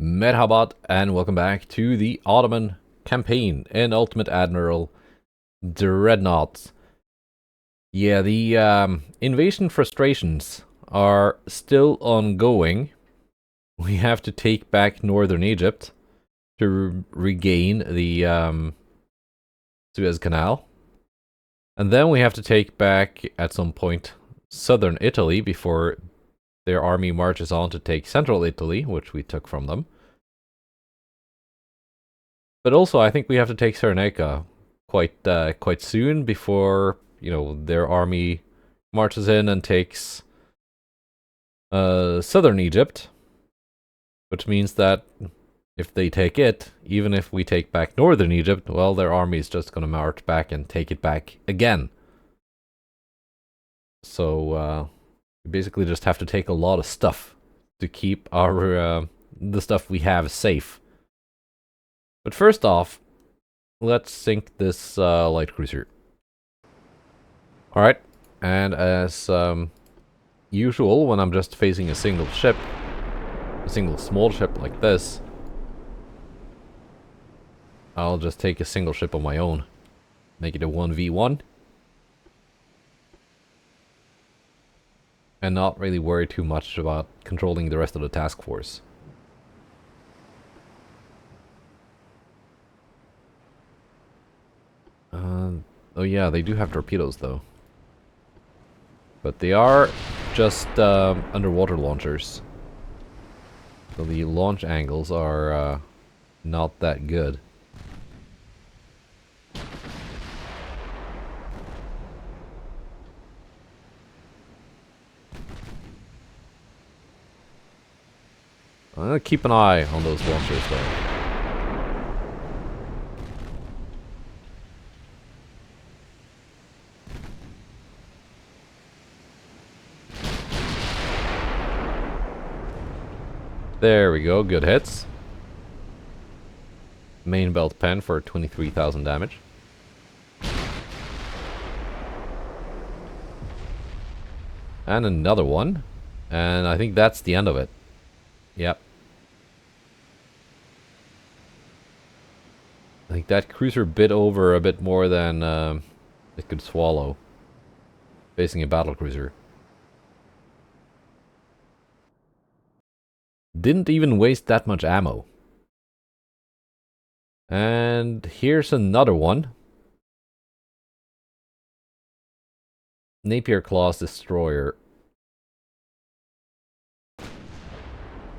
Merhabat and welcome back to the Ottoman campaign in Ultimate Admiral Dreadnoughts. Yeah, the invasion frustrations are still ongoing. We have to take back northern Egypt to regain the Suez Canal. And then we have to take back, at some point, southern Italy before their army marches on to take central Italy, which we took from them. But also, I think we have to take Cyrenaica quite soon before their army marches in and takes southern Egypt, which means that if they take it, even if we take back northern Egypt, well, their army is just going to march back and take it back again. So we basically just have to take a lot of stuff to keep our the stuff we have safe. But first off, let's sink this light cruiser. Alright, and as usual, when I'm just facing a single ship, a single small ship like this, I'll just take a single ship on my own. Make it a 1v1. And not really worry too much about controlling the rest of the task force. Oh yeah, they do have torpedoes though. But they are just underwater launchers. So the launch angles are not that good. I'm gonna keep an eye on those launchers though. There we go, good hits. Main belt pen for 23,000 damage. And another one. And I think that's the end of it. Yep. I think that cruiser bit over a bit more than it could swallow. Facing a battle cruiser. Didn't even waste that much ammo. And here's another one. Napier Claws Destroyer.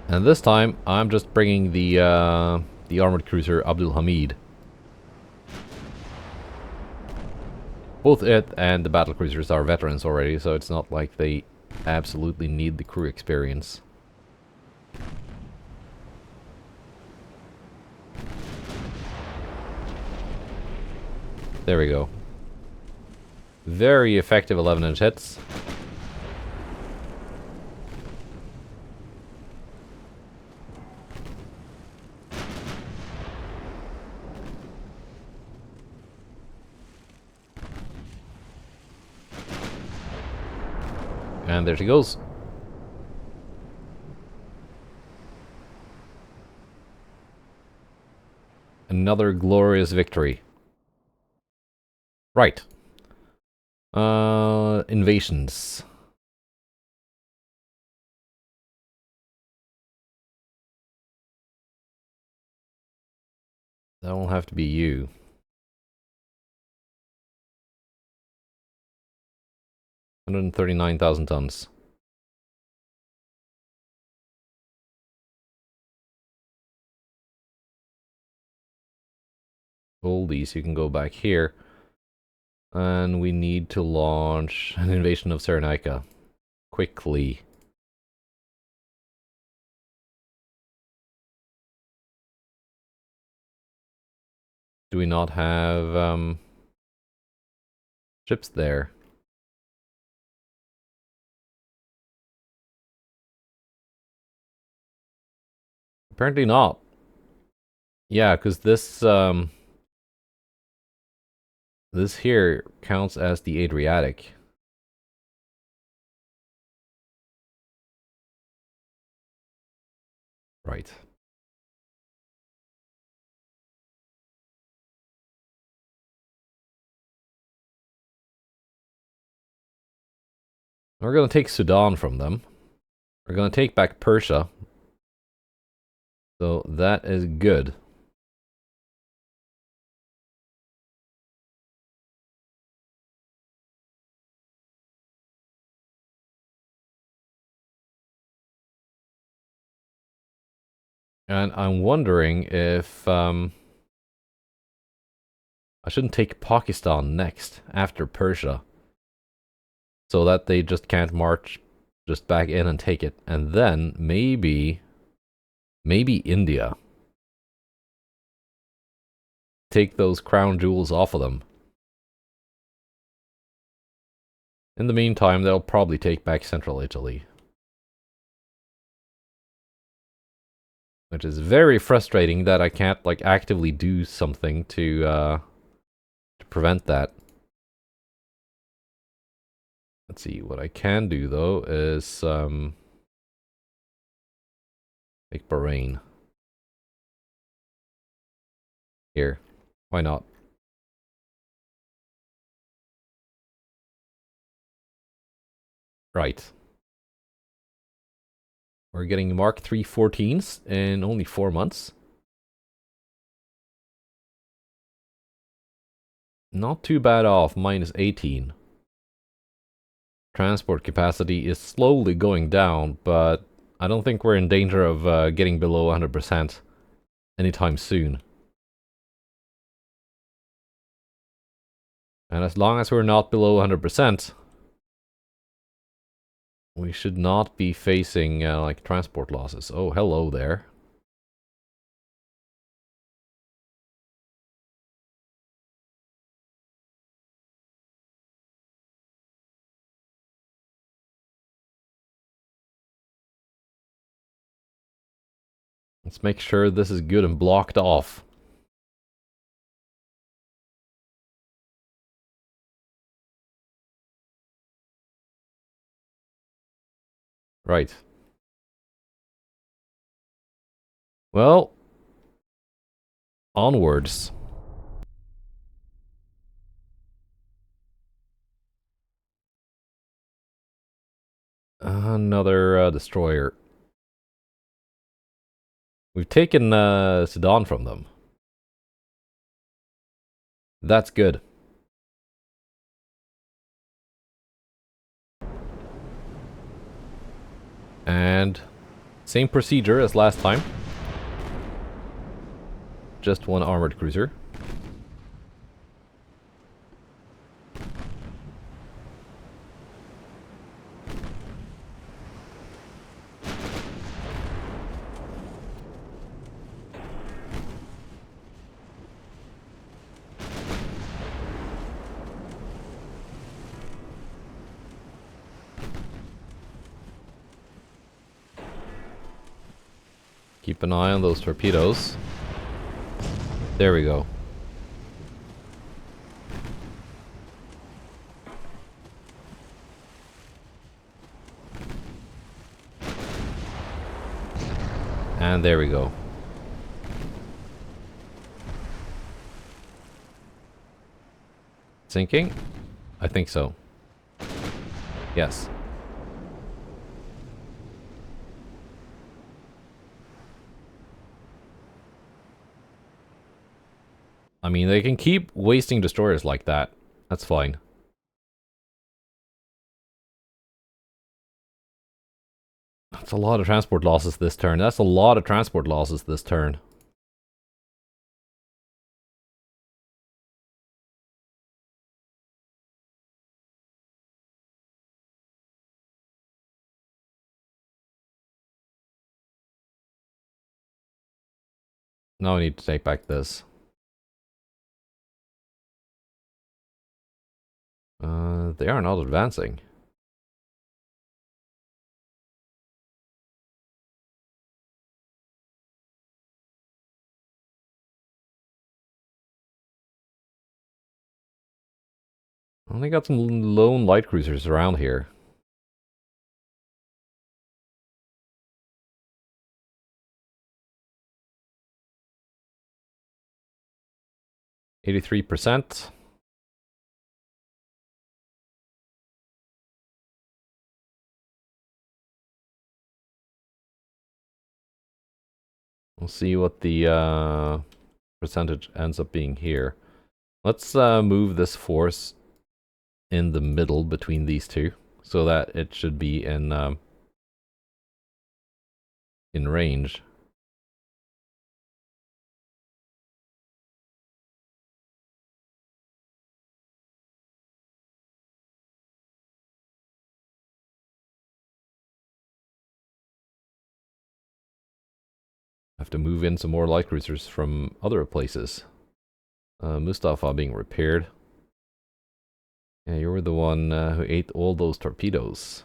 And this time, I'm just bringing the armored cruiser Abdul Hamid. Both it and the battle cruisers are veterans already, so it's not like they absolutely need the crew experience. There we go. Very effective 11-inch hits. And there she goes. Another glorious victory. Right. Invasions. That will have to be you. $139,000 tons. Hold these, you can go back here. And we need to launch an invasion of Cyrenaica. Quickly. Do we not have ships there? Apparently not. Yeah, because this here counts as the Adriatic. Right. We're going to take Sudan from them. We're going to take back Persia. So that is good. And I'm wondering if I shouldn't take Pakistan next after Persia. So that they just can't march just back in and take it. And then maybe India. Take those crown jewels off of them. In the meantime, they'll probably take back Central Italy. Which is very frustrating that I can't, like, actively do something to prevent that. Let's see, what I can do, though, is, take Bahrain. Here. Why not? Right. We're getting Mark III 14s in only 4 months. Not too bad off, minus 18. Transport capacity is slowly going down, but I don't think we're in danger of getting below 100% anytime soon. And as long as we're not below 100%, we should not be facing, like, transport losses. Oh, hello there. Let's make sure this is good and blocked off. Right. Well, onwards. Another destroyer. We've taken Sudan from them. That's good. And same procedure as last time. Just one armored cruiser. Keep an eye on those torpedoes. There we go. And there we go. Sinking? I think so. Yes. I mean, they can keep wasting destroyers like that. That's fine. That's a lot of transport losses this turn. That's a lot of transport losses this turn. Now I need to take back this. They are not advancing. Only got some lone light cruisers around here. %. We'll see what the percentage ends up being here. Let's move this force in the middle between these two, so that it should be in range. Have to move in some more light cruisers from other places. Mustafa being repaired. Yeah, you were the one who ate all those torpedoes.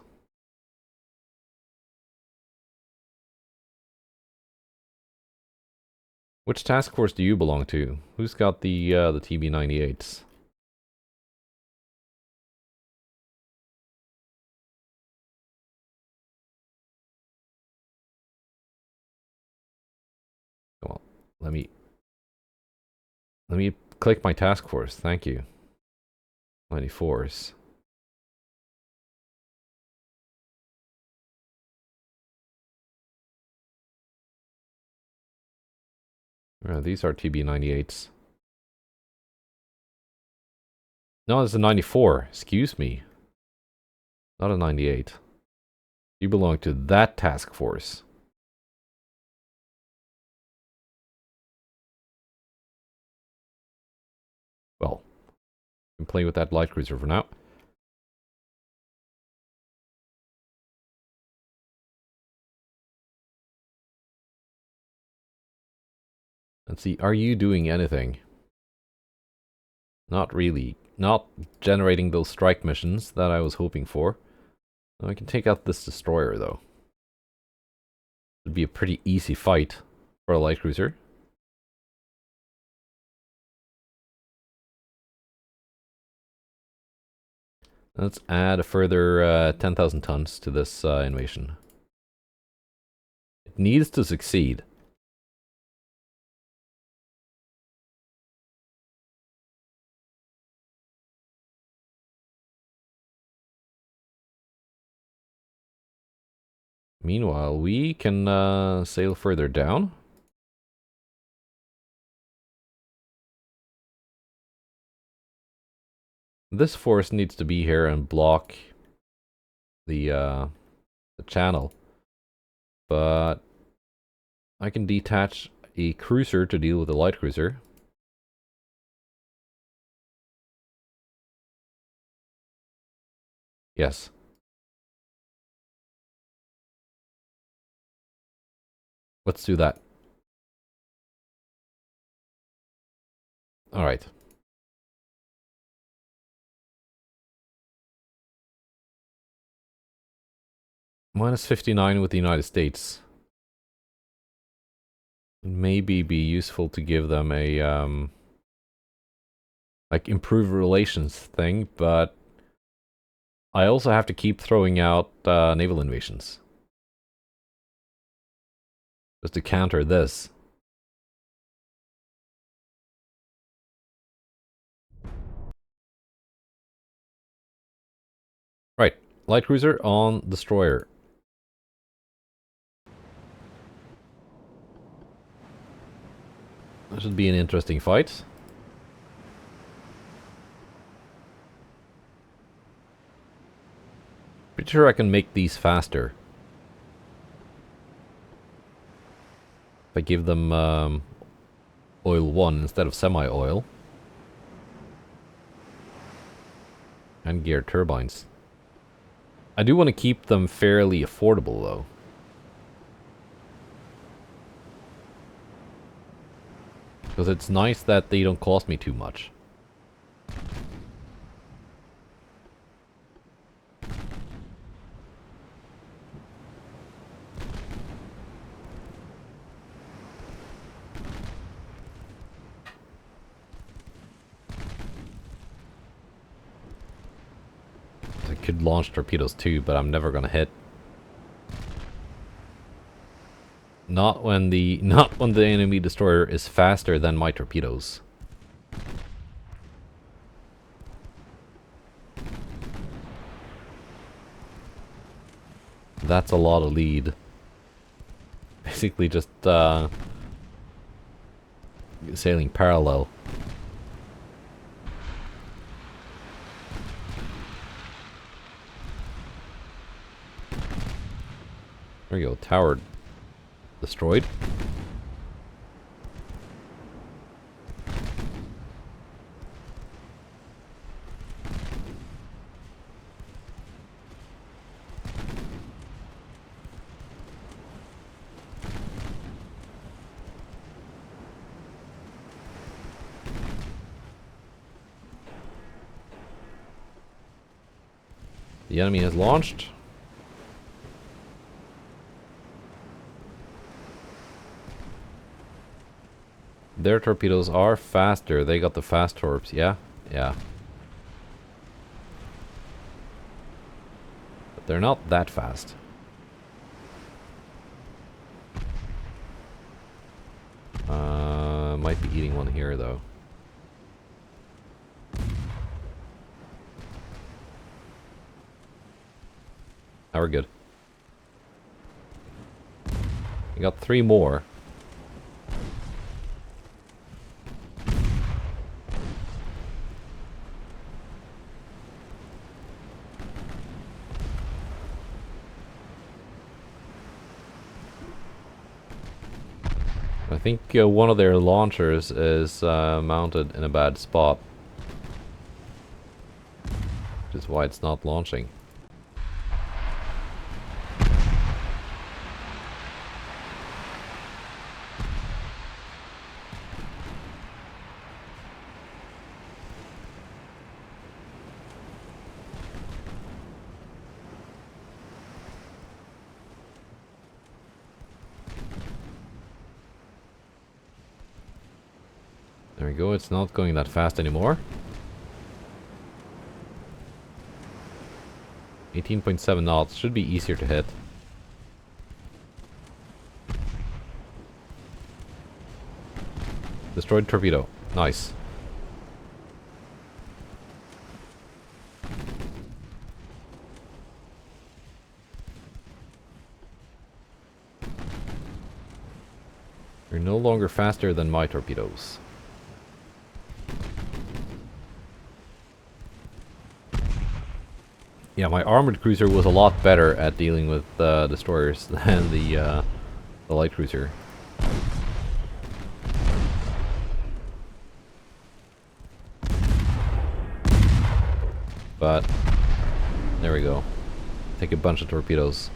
Which task force do you belong to? Who's got the TB-98s? Come on, let me click my task force. Thank you. 94s. These are TB-98s. No, it's a 94. Excuse me. Not a 98. You belong to that task force. Well, you can play with that light cruiser for now. Let's see, are you doing anything? Not really. Not generating those strike missions that I was hoping for. I can take out this destroyer, though. It'd be a pretty easy fight for a light cruiser. Let's add a further 10,000 tons to this invasion. It needs to succeed. Meanwhile, we can sail further down. This force needs to be here and block the channel. But I can detach a cruiser to deal with a light cruiser. Yes. Let's do that. Alright. Minus 59 with the United States. Maybe be useful to give them a like improved relations thing, but I also have to keep throwing out naval invasions just to counter this. Right, light cruiser on destroyer. This should be an interesting fight. Pretty sure I can make these faster. If I give them oil 1 instead of semi-oil. And gear turbines. I do want to keep them fairly affordable though. Because it's nice that they don't cost me too much. I could launch torpedoes too, but I'm never gonna hit. Not when the enemy destroyer is faster than my torpedoes. That's a lot of lead. Basically just sailing parallel. There we go, tower destroyed. The enemy has launched. Their torpedoes are faster. They got the fast torps, yeah? Yeah. But they're not that fast. Might be eating one here though. Now we're good. We got 3 more. I think one of their launchers is mounted in a bad spot. Which is why it's not launching. There we go, it's not going that fast anymore. 18.7 knots, should be easier to hit. Destroyed torpedo, nice. You're no longer faster than my torpedoes. Yeah, my armored cruiser was a lot better at dealing with destroyers than the light cruiser. But there we go. Take a bunch of torpedoes.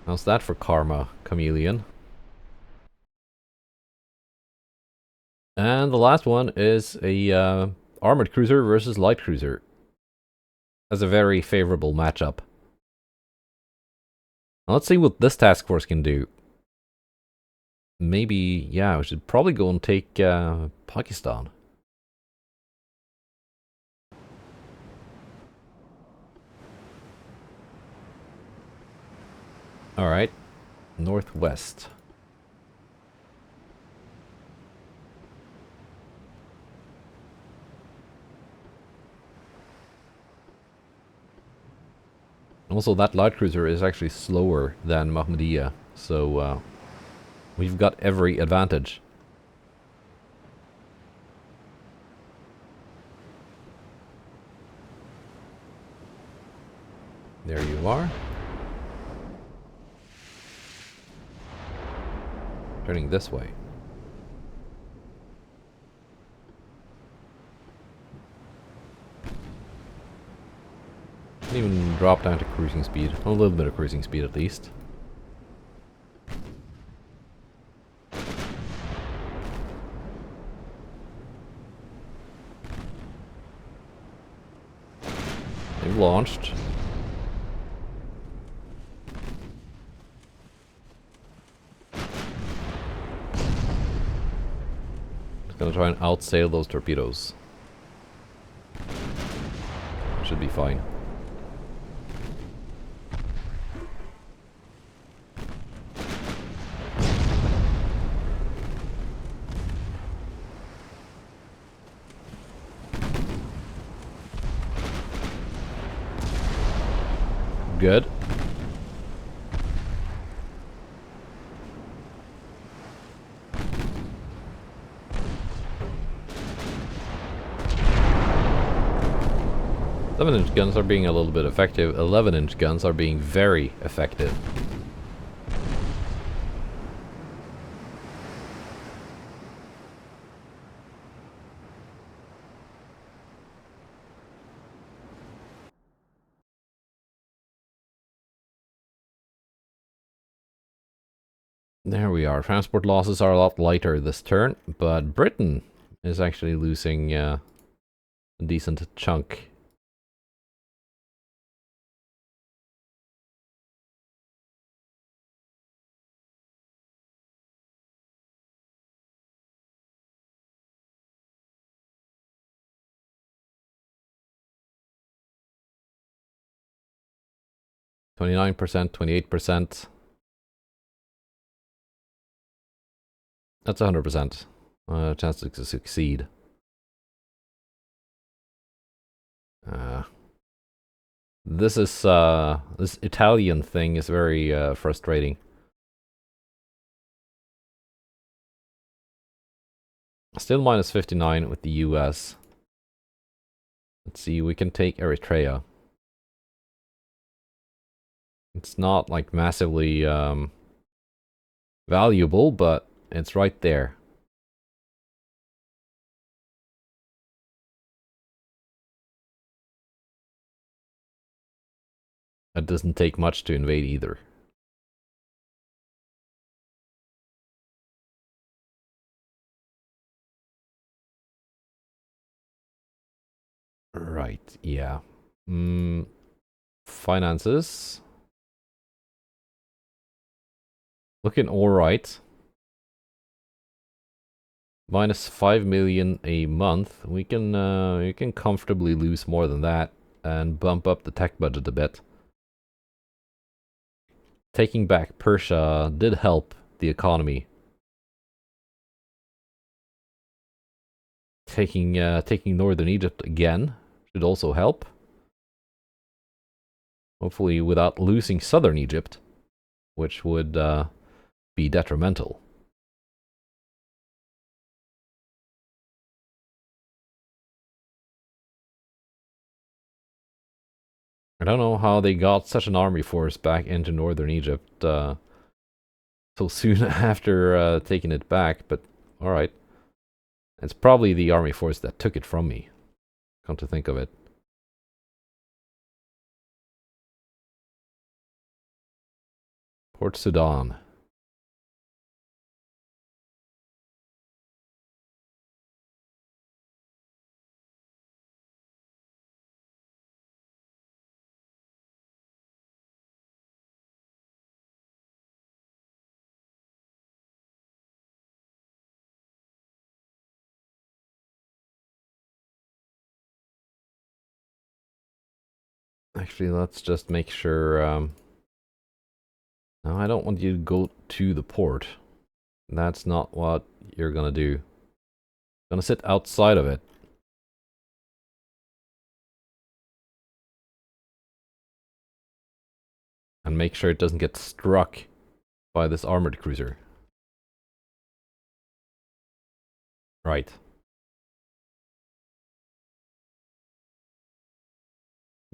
How's that for karma, chameleon? And the last one is a armored cruiser versus light cruiser. That's a very favorable matchup. Now let's see what this task force can do. Maybe, yeah, we should probably go and take Pakistan. Alright, northwest. Also, that light cruiser is actually slower than Mahmudiyya, so we've got every advantage. There you are. Turning this way. Can even drop down to cruising speed. A little bit of cruising speed at least. They've launched. Just gonna try and outsail those torpedoes. Should be fine. Good. 7-inch guns are being a little bit effective. 11-inch guns are being very effective. There we are. Transport losses are a lot lighter this turn, but Britain is actually losing a decent chunk. %, 28%. That's 100%. Chance to succeed. This Italian thing is very frustrating. Still minus 59 with the US. Let's see, we can take Eritrea. It's not like massively valuable, but it's right there. It doesn't take much to invade either. Right, yeah. Finances. Looking alright. Minus 5 million a month. We can comfortably lose more than that and bump up the tech budget a bit. Taking back Persia did help the economy. Taking northern Egypt again should also help. Hopefully without losing southern Egypt, which would be detrimental. I don't know how they got such an army force back into northern Egypt so soon after taking it back, but alright. It's probably the army force that took it from me, come to think of it. Port Sudan. Actually, let's just make sure... No, I don't want you to go to the port. That's not what you're gonna do. You're gonna sit outside of it. And make sure it doesn't get struck by this armored cruiser. Right.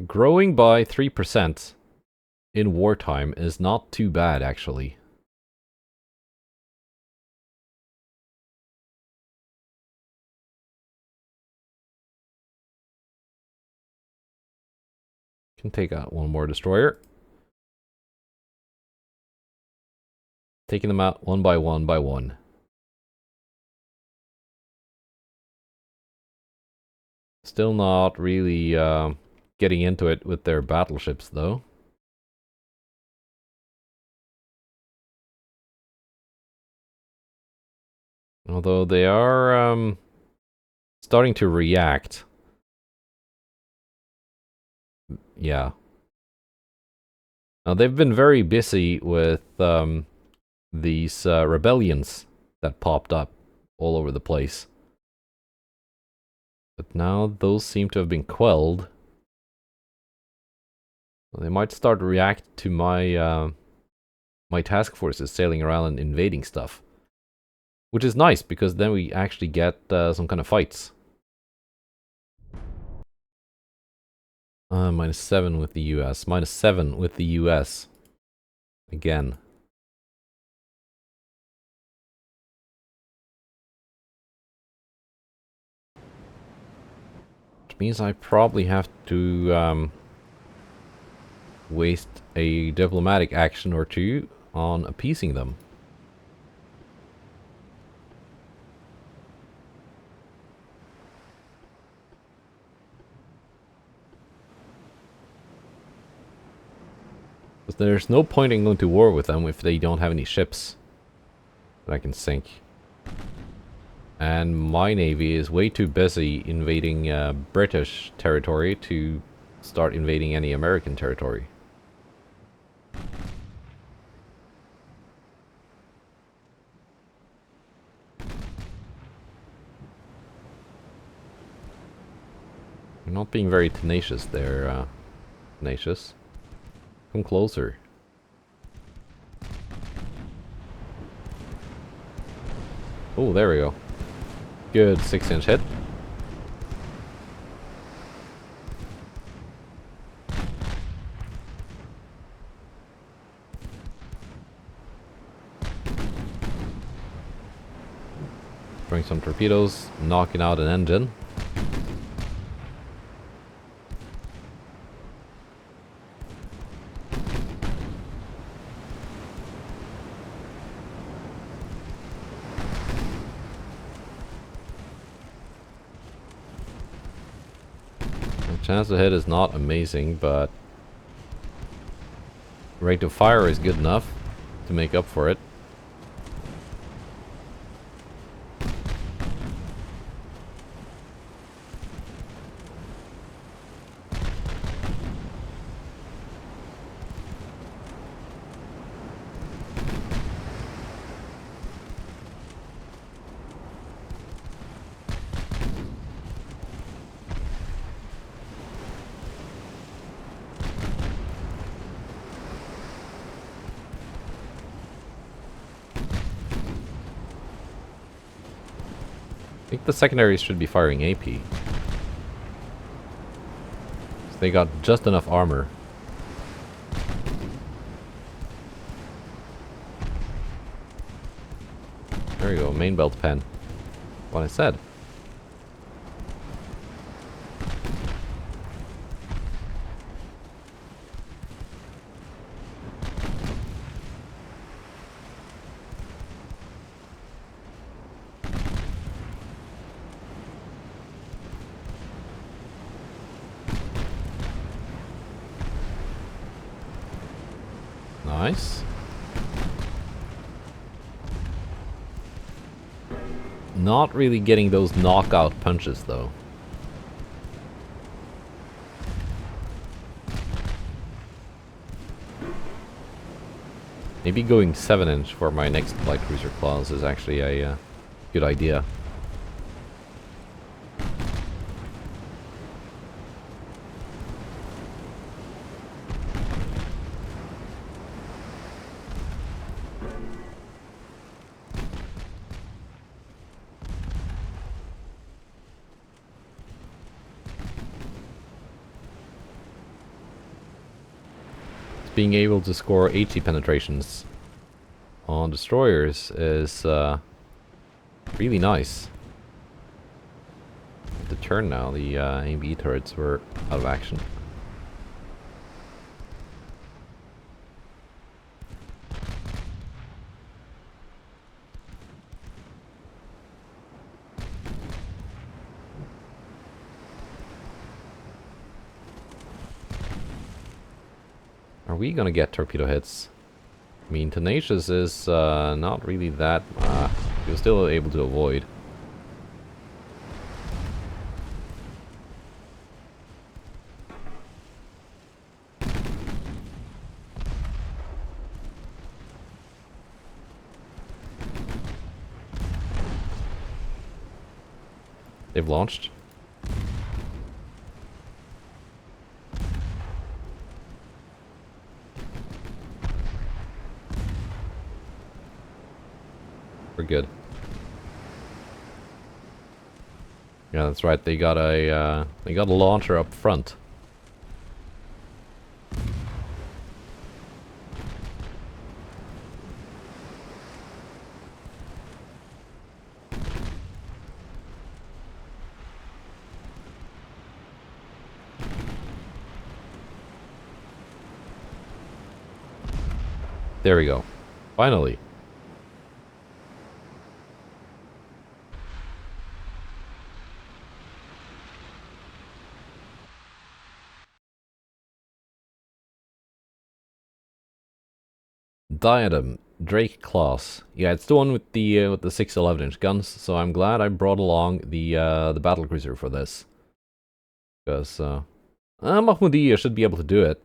Growing by 3% in wartime is not too bad, actually. Can take out one more destroyer. Taking them out one by one by one. Still not really getting into it with their battleships, though. Although they are starting to react. Yeah. Now they've been very busy with these rebellions that popped up all over the place. But now those seem to have been quelled. They might start to react to my my task forces sailing around and invading stuff. Which is nice, because then we actually get some kind of fights. -7 with the US. -7 with the US. Again. Which means I probably have to waste a diplomatic action or two on appeasing them. But there's no point in going to war with them if they don't have any ships that I can sink. And my navy is way too busy invading British territory to start invading any American territory. You're not being very tenacious there, tenacious. Come closer. Oh, there we go. Good 6-inch hit. Throwing some torpedoes, knocking out an engine. Chance to hit is not amazing, but rate of fire is good enough to make up for it. I think the secondaries should be firing AP. So they got just enough armor. There we go, main belt pen. What I said. Nice. Not really getting those knockout punches though. Maybe going 7-inch for my next light cruiser class is actually a good idea. Being able to score 80 penetrations on destroyers is really nice. The turn now, the AMB turrets were out of action. Are we gonna get torpedo hits? I mean, Tenacious is not really that... you're still able to avoid. They've launched. We're good. Yeah, that's right. They got a launcher up front. There we go. Finally. Diadem, Drake class. Yeah, it's the one with the 611-inch guns. So I'm glad I brought along the battlecruiser for this, because Mahmoudiyya should be able to do it.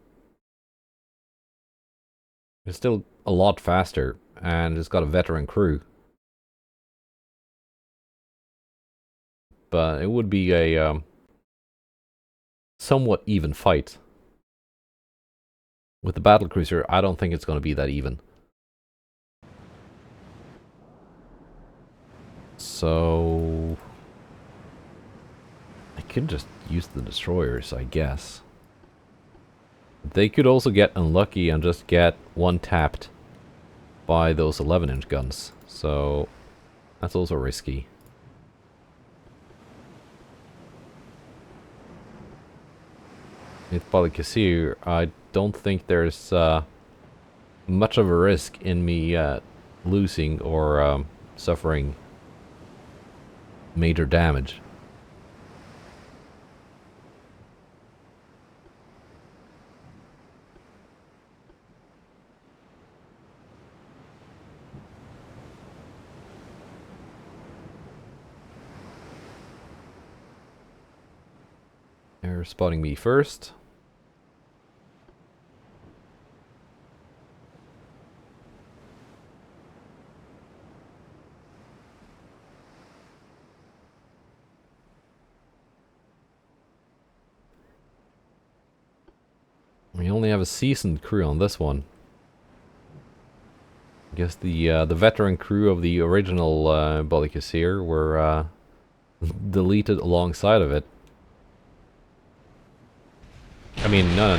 It's still a lot faster, and it's got a veteran crew. But it would be a somewhat even fight. With the battlecruiser, I don't think it's going to be that even. So I could just use the destroyers, I guess. They could also get unlucky and just get one tapped by those 11-inch guns. So that's also risky. With Balikasir, I don't think there's much of a risk in me losing or suffering major damage. They're spotting me first. We only have a seasoned crew on this one. I guess the veteran crew of the original Balikasir were deleted alongside of it. I mean, no,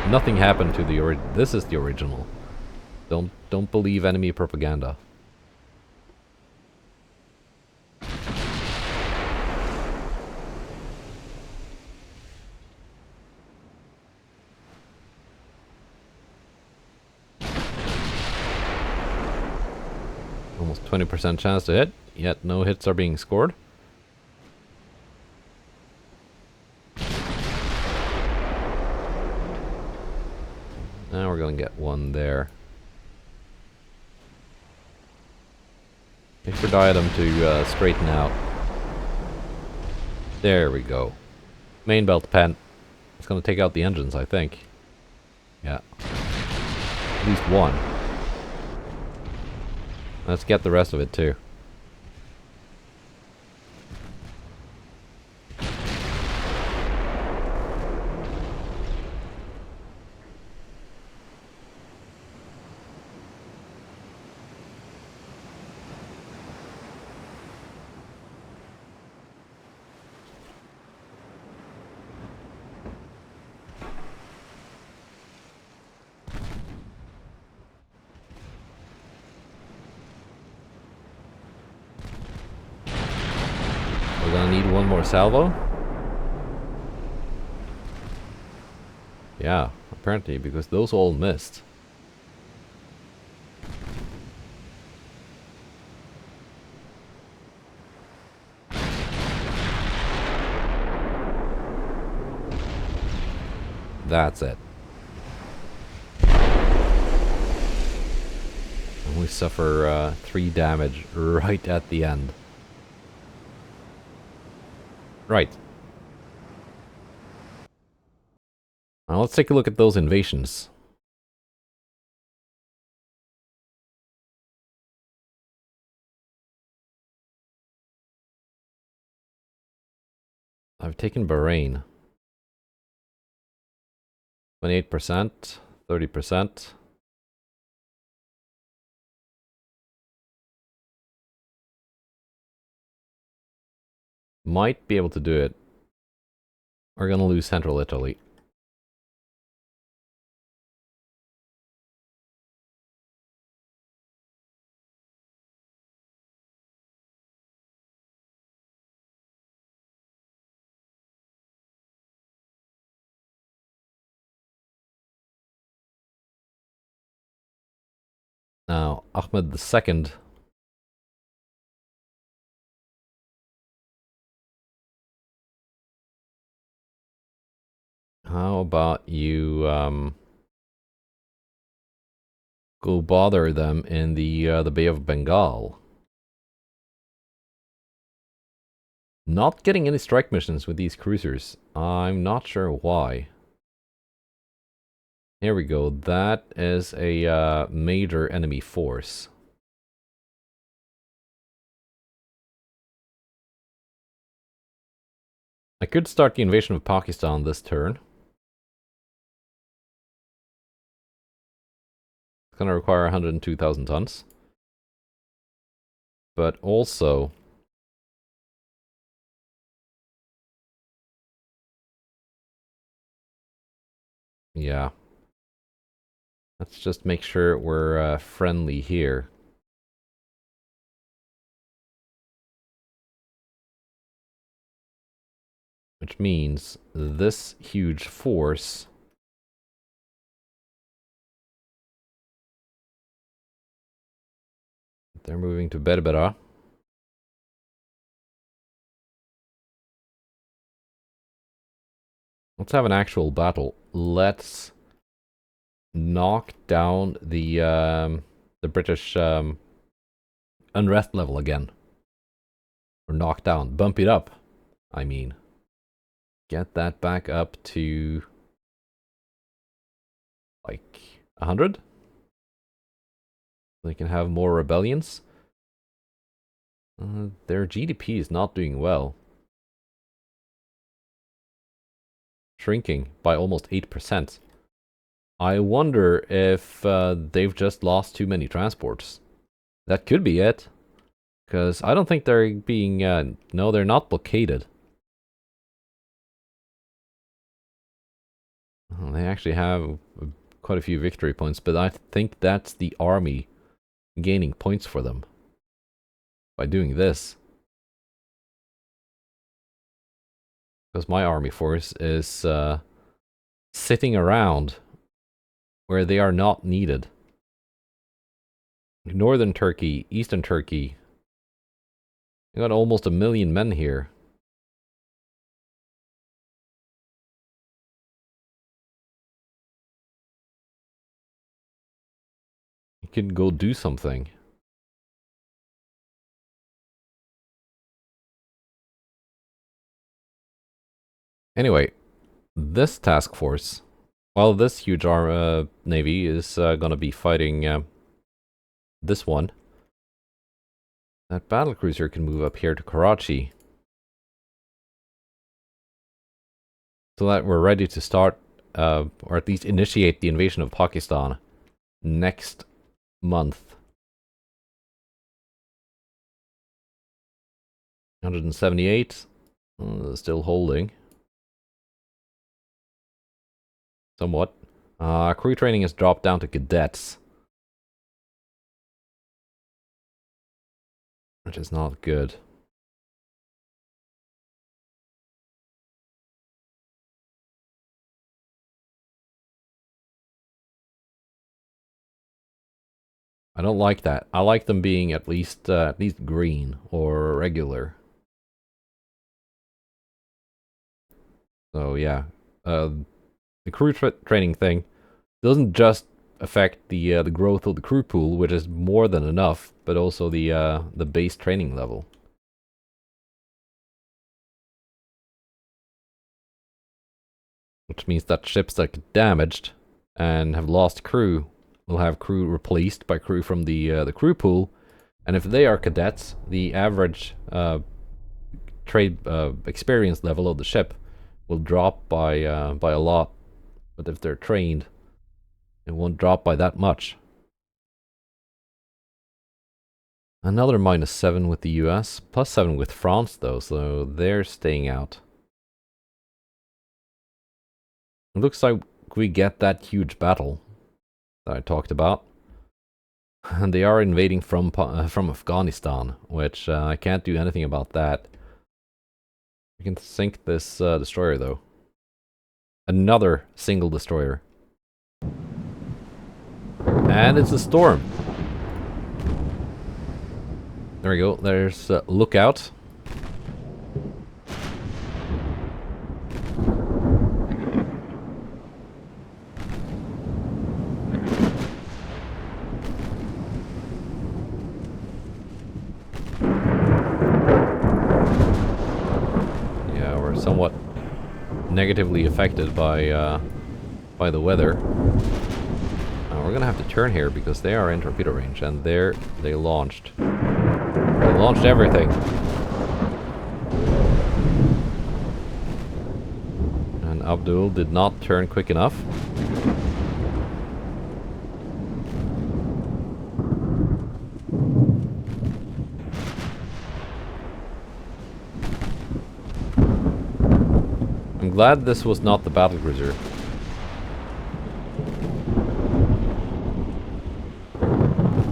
nothing happened to the original. This is the original. Don't believe enemy propaganda. Almost 20% chance to hit, yet no hits are being scored. Now we're gonna get one there. Wait for Diadem to straighten out. There we go. Main belt pen. It's gonna take out the engines, I think. Yeah. At least one. Let's get the rest of it too. We're gonna need one more salvo. Yeah, apparently, because those all missed. That's it. And we suffer 3 damage right at the end. Right. Now let's take a look at those invasions. I've taken Bahrain. 28%, 30%. Might be able to do it. We're gonna lose Central Italy. Now, Ahmed II. How about you go bother them in the Bay of Bengal? Not getting any strike missions with these cruisers. I'm not sure why. Here we go. That is a major enemy force. I could start the invasion of Pakistan this turn. It's gonna require 102,000 tons. But also... yeah. Let's just make sure we're friendly here. Which means this huge force... they're moving to Berbera. Let's have an actual battle. Let's knock down the British unrest level again. Or knock down. Bump it up, I mean. Get that back up to... like 100? They can have more rebellions. Their GDP is not doing well. Shrinking by almost 8%. I wonder if they've just lost too many transports. That could be it. Because I don't think they're being... no, they're not blockaded. Well, they actually have quite a few victory points, but I think that's the army gaining points for them by doing this. Because my army force is sitting around where they are not needed. Northern Turkey, Eastern Turkey. You got almost 1 million men here. You could go do something. Anyway, this task force, well, this huge navy is gonna be fighting this one. That battlecruiser can move up here to Karachi. So that we're ready to start, or at least initiate the invasion of Pakistan next month. 178, still holding. Somewhat. Crew training has dropped down to cadets. Which is not good. I don't like that. I like them being at least green or regular. So yeah, the crew training thing doesn't just affect the growth of the crew pool, which is more than enough, but also the base training level. Which means that ships that get damaged and have lost crew will have crew replaced by crew from the crew pool, and if they are cadets, the average trade experience level of the ship will drop by a lot. But if they're trained, it won't drop by that much. Another -7 with the US, +7 with France though, so they're staying out. It looks like we get that huge battle that I talked about. And they are invading from Afghanistan, which I can't do anything about that. We can sink this destroyer though. Another single destroyer. And it's a storm. There we go. There's Lookout. Yeah, we're somewhat negatively affected by the weather. We're gonna have to turn here because they are in torpedo range, and there they launched. They launched everything. And Abdul did not turn quick enough. I'm glad this was not the battlecruiser.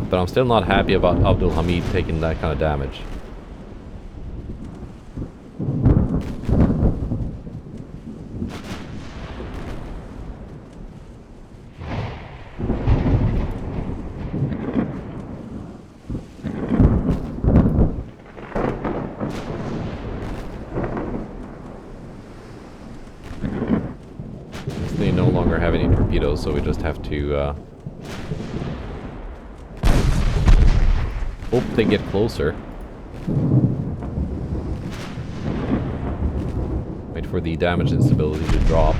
But I'm still not happy about Abdul Hamid taking that kind of damage. They no longer have any torpedoes, so we just have to hope they get closer. Wait for the damage instability to drop.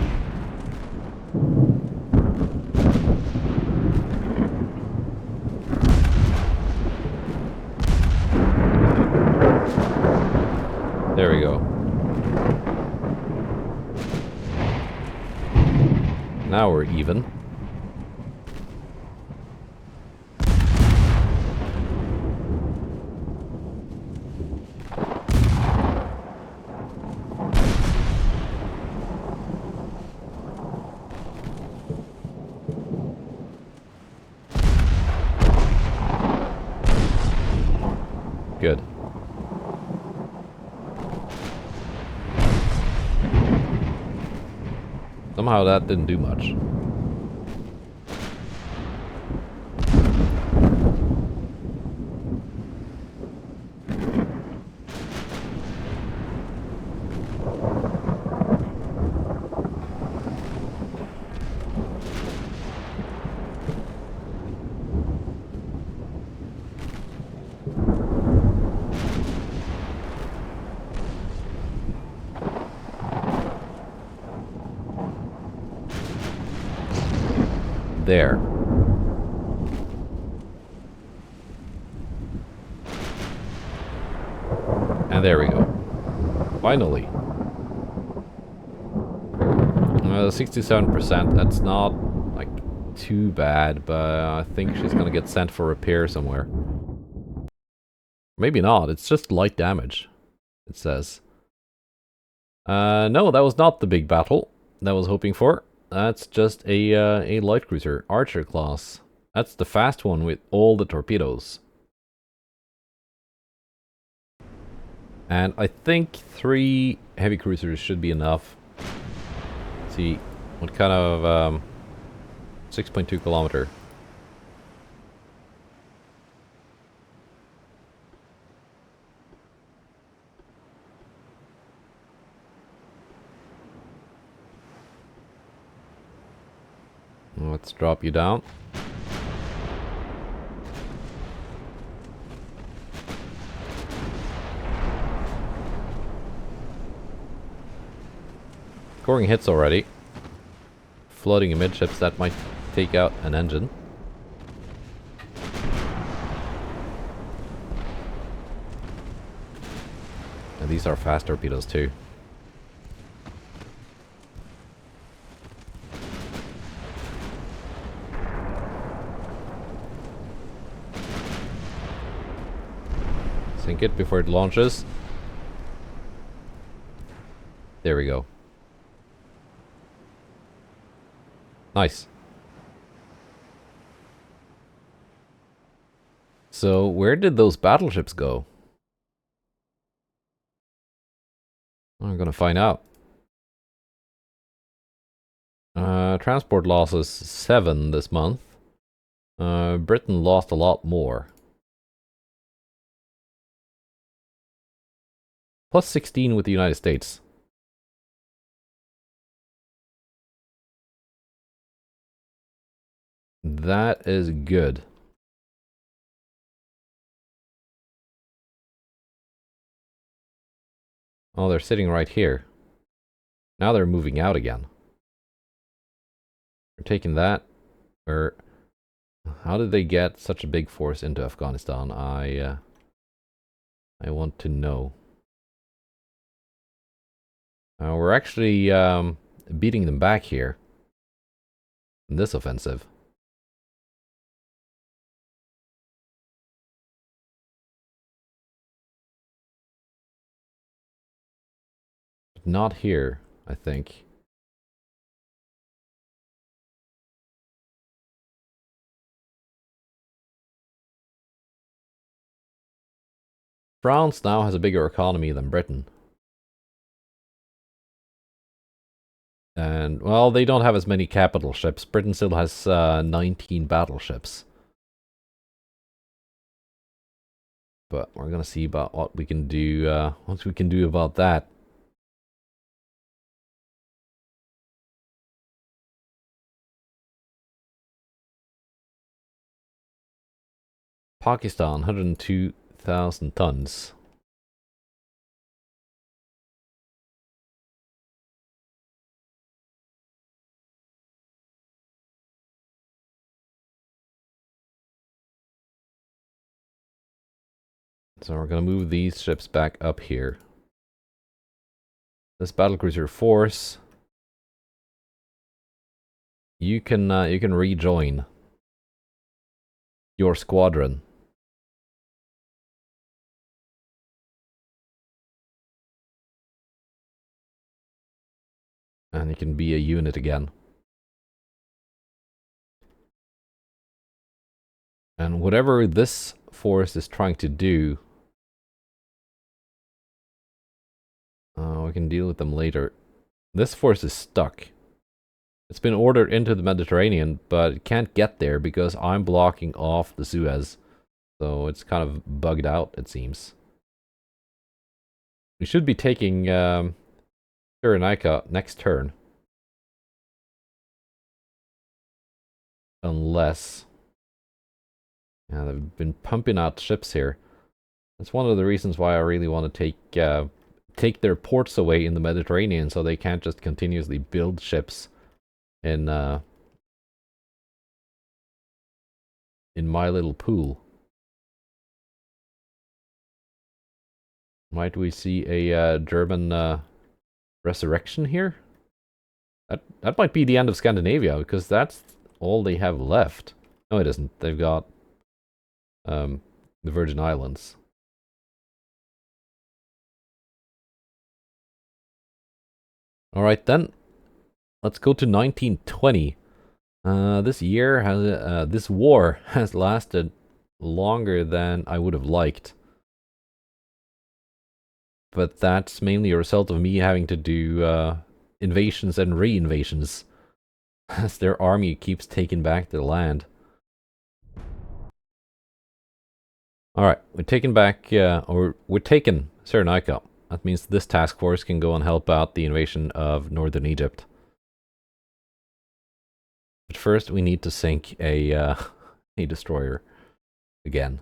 There we go. Now we're even. Good. Somehow that didn't do much. There. And there we go. Finally. 67%, that's not, like, too bad, but I think she's gonna get sent for repair somewhere. Maybe not, it's just light damage, it says. No, that was not the big battle that I was hoping for. That's just a light cruiser, Archer class. That's the fast one with all the torpedoes. And I think 3 heavy cruisers should be enough. Let's see, what kind of 6.2 kilometer. Let's drop you down. Scoring hits already. Floating amidships, that might take out an engine. And these are fast torpedoes too. Sink it before it launches. There we go. Nice. So, where did those battleships go? I'm gonna find out. Transport losses 7 this month. Britain lost a lot more. plus 16 with the United States. That is good. Oh, they're sitting right here. Now they're moving out again. We're taking that. How did they get such a big force into Afghanistan? I want to know. We're actually beating them back here in this offensive. Not here, I think. France now has a bigger economy than Britain. And, well, they don't have as many capital ships. Britain still has 19 battleships. But we're gonna see about what we can do, what we can do about that. Pakistan, 102,000 tons. So we're gonna move these ships back up here. This battlecruiser force, you can rejoin your squadron. And you can be a unit again. And whatever this force is trying to do, we can deal with them later. This force is stuck. It's been ordered into the Mediterranean, but it can't get there because I'm blocking off the Suez. So it's kind of bugged out, it seems. We should be taking Cyrenaica next turn. Unless... yeah, they've been pumping out ships here. That's one of the reasons why I really want to take their ports away in the Mediterranean, so they can't just continuously build ships in my little pool. Might we see a German resurrection here? That might be the end of Scandinavia, because that's all they have left. No, it isn't. They've got the Virgin Islands. Alright then, let's go to 1920. This war has lasted longer than I would have liked. But that's mainly a result of me having to do invasions and re-invasions as their army keeps taking back their land. Alright, we're taking back, we're taking Cyrenaica. That means this task force can go and help out the invasion of northern Egypt. But first we need to sink a destroyer again.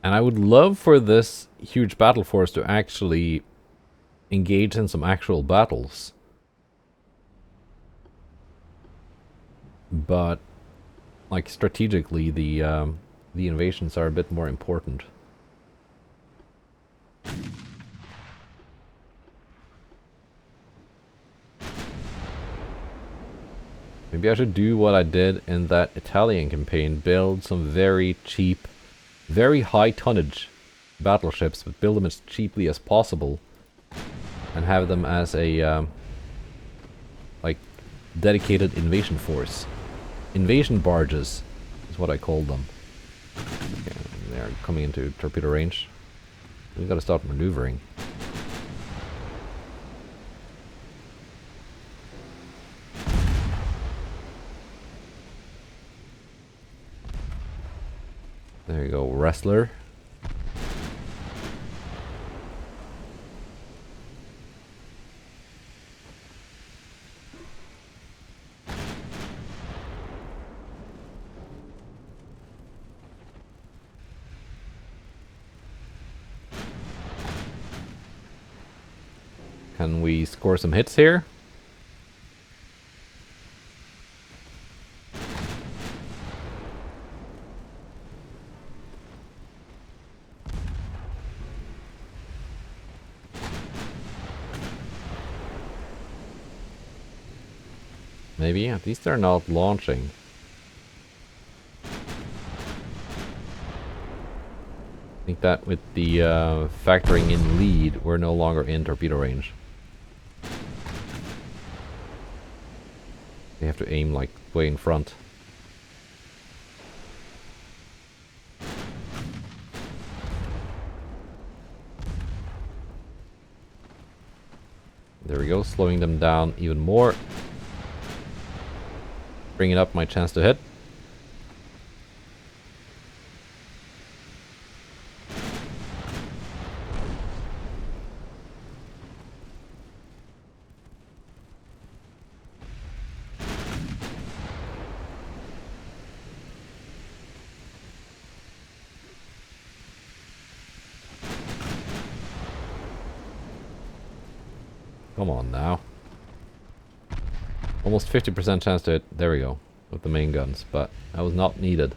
And I would love for this huge battle force to actually engage in some actual battles. But, like, strategically, the invasions are a bit more important. Maybe I should do what I did in that Italian campaign, build some very cheap, very high tonnage battleships, but build them as cheaply as possible, and have them as a like dedicated invasion force. Invasion barges is what I called them. Okay, they're coming into torpedo range. We've got to start maneuvering. There you go, Wrestler. Can we score some hits here? Maybe, at least they're not launching. I think that with the factoring in lead, we're no longer in torpedo range. They have to aim like way in front. There we go, slowing them down even more. Bringing up my chance to hit. Come on now. Almost 50% chance to hit. There we go. With the main guns, but that was not needed.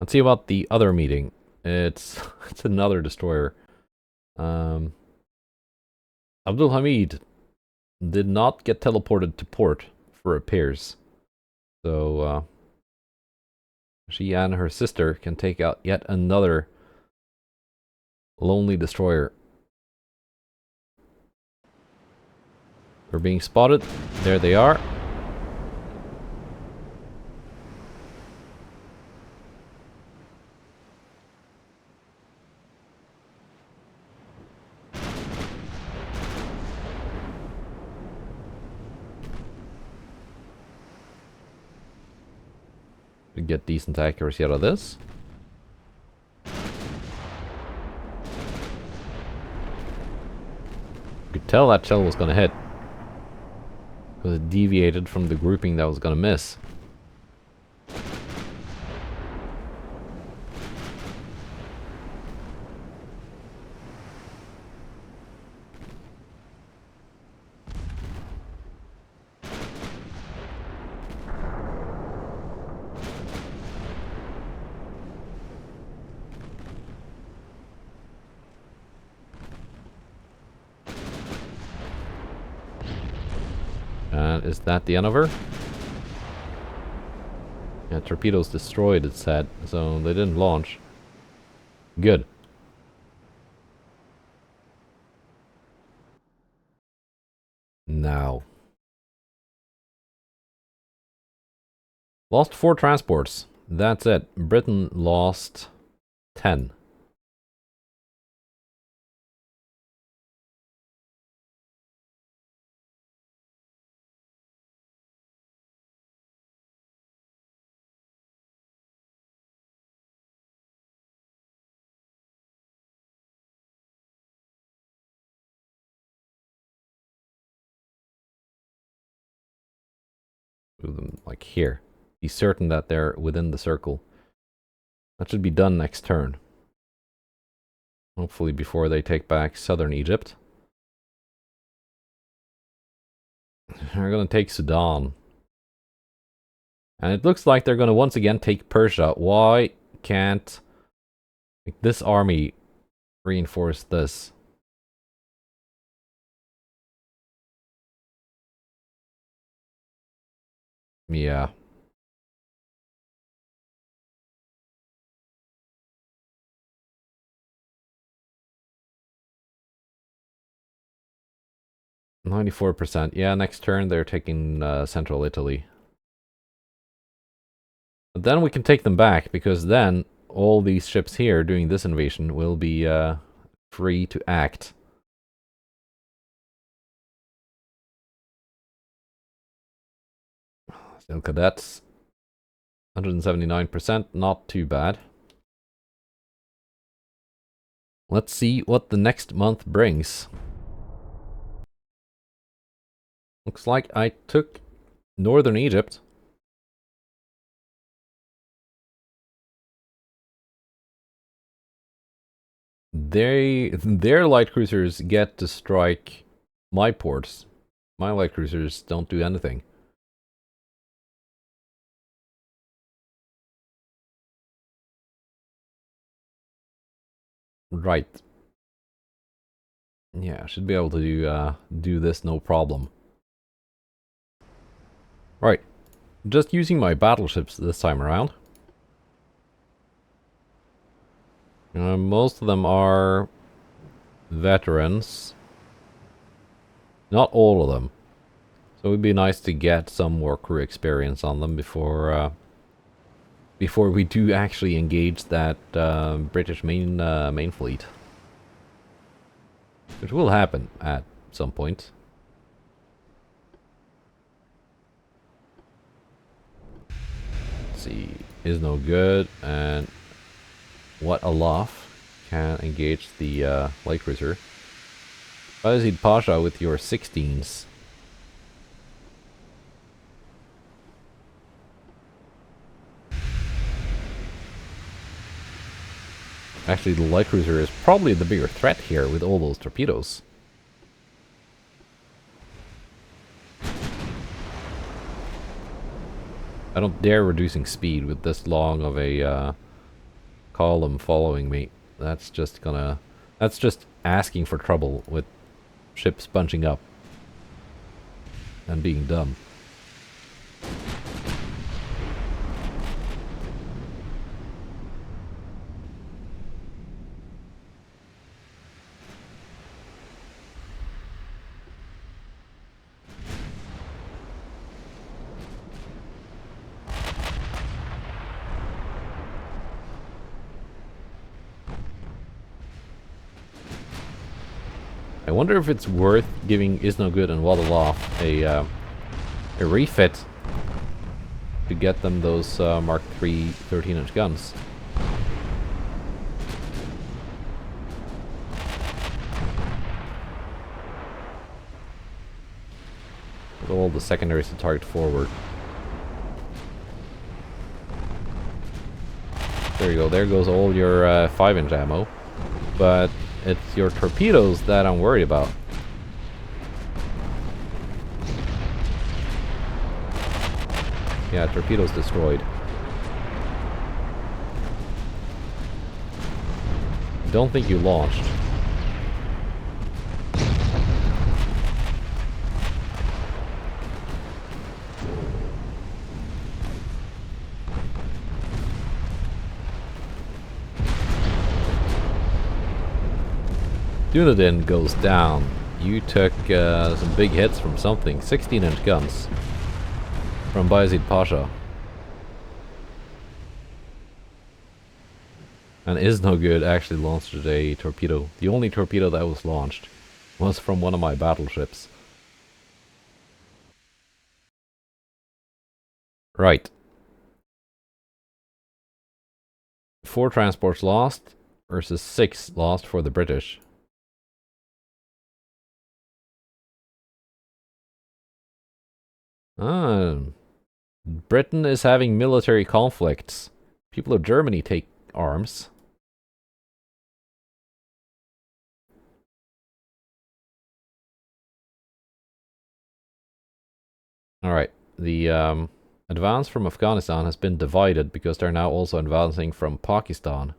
Let's see about the other meeting. It's another destroyer. Abdul Hamid did not get teleported to port for repairs. So she and her sister can take out yet another lonely destroyer. We're being spotted. There they are. We get decent accuracy out of this. You could tell that shell was going to hit, because it deviated from the grouping that was going to miss. And is that the end of her? Yeah, torpedoes destroyed, it said, so they didn't launch. Good. Now. Lost 4 transports. That's it. Britain lost 10. Move them like here. Be certain that they're within the circle. That should be done next turn. Hopefully before they take back southern Egypt. They're going to take Sudan. And it looks like they're going to once again take Persia. Why can't this army reinforce this? Yeah. %. Yeah, next turn they're taking central Italy. But then we can take them back, because then all these ships here doing this invasion will be free to act. Still cadets. 179%, not too bad. Let's see what the next month brings. Looks like I took northern Egypt. Their light cruisers get to strike my ports. My light cruisers don't do anything. Right. Yeah, I should be able to do this no problem. Right. Just using my battleships this time around. Most of them are veterans. Not all of them. So it would be nice to get some more crew experience on them before we do actually engage that British main fleet. Which will happen at some point. Let's see, is no good, and what aloft can engage the light cruiser. Bayezid Pasha with your 16s. Actually, the light cruiser is probably the bigger threat here with all those torpedoes. I don't dare reducing speed with this long of a column following me. That's just asking for trouble with ships bunching up and being dumb. I wonder if it's worth giving Is No Good and Waddle a refit to get them those Mark III 13-inch guns. With all the secondaries to target forward. There you go, there goes all your 5-inch ammo. But it's your torpedoes that I'm worried about. Yeah, torpedoes destroyed. Don't think you launched. Dunedin goes down. You took some big hits from something. 16-inch guns from Bayezid Pasha. And Is No Good actually launched a torpedo. The only torpedo that was launched was from one of my battleships. Right. 4 transports lost versus 6 lost for the British. Britain is having military conflicts. People of Germany take arms. Alright, the advance from Afghanistan has been divided because they're now also advancing from Pakistan.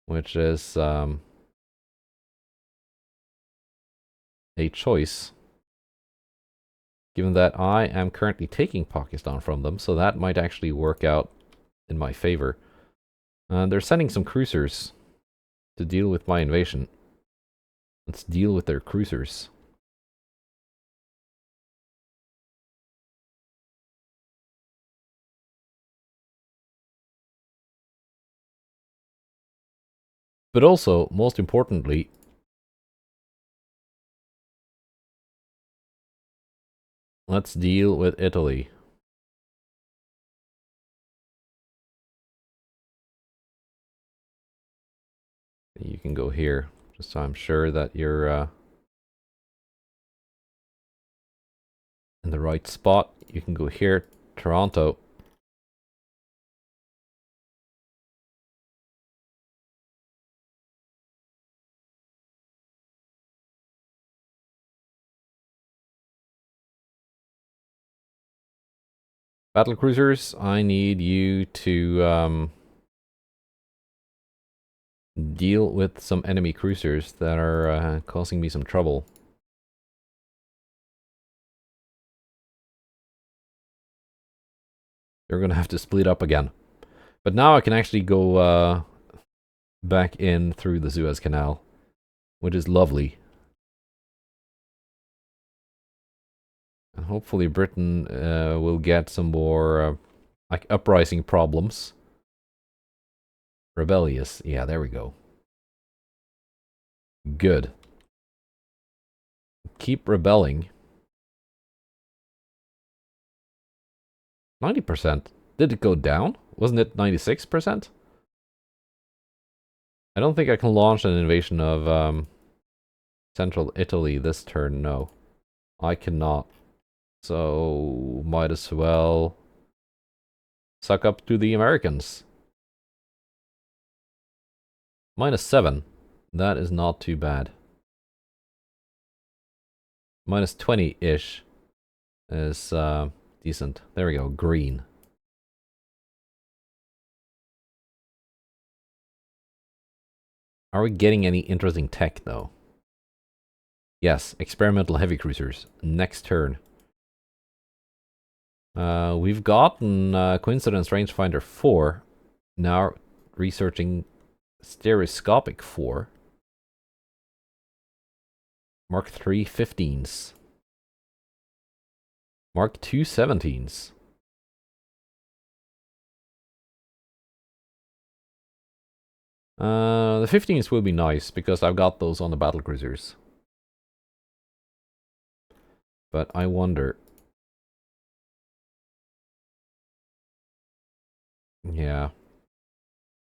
Which is a choice. Given that I am currently taking Pakistan from them, so that might actually work out in my favor. They're sending some cruisers to deal with my invasion. Let's deal with their cruisers. But also, most importantly, let's deal with Italy. You can go here, just so I'm sure that you're in the right spot. You can go here, Toronto. Battle cruisers, I need you to deal with some enemy cruisers that are causing me some trouble. They're gonna have to split up again. But now I can actually go back in through the Suez Canal, which is lovely. And hopefully Britain will get some more like uprising problems. Rebellious. Yeah, there we go. Good. Keep rebelling. 90%. Did it go down? Wasn't it 96%? I don't think I can launch an invasion of central Italy this turn, no. I cannot. So, might as well suck up to the Americans. -7. That is not too bad. -20-ish is decent. There we go, green. Are we getting any interesting tech, though? Yes, experimental heavy cruisers. Next turn. We've gotten Coincidence Rangefinder 4. Now researching Stereoscopic 4. Mark III 15s. Mark II 17s. The 15s will be nice because I've got those on the battle cruisers. But I wonder. Yeah.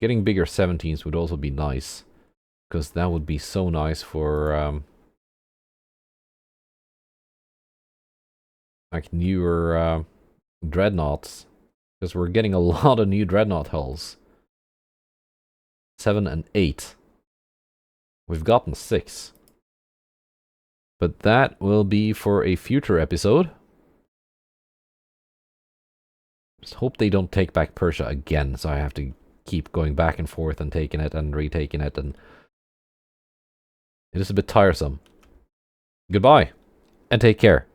Getting bigger 17s would also be nice. Because that would be so nice for like newer dreadnoughts. Because we're getting a lot of new dreadnought hulls. 7 and 8. We've gotten 6. But that will be for a future episode. Just hope they don't take back Persia again, so I have to keep going back and forth and taking it and retaking it, and it is a bit tiresome. Goodbye, and take care.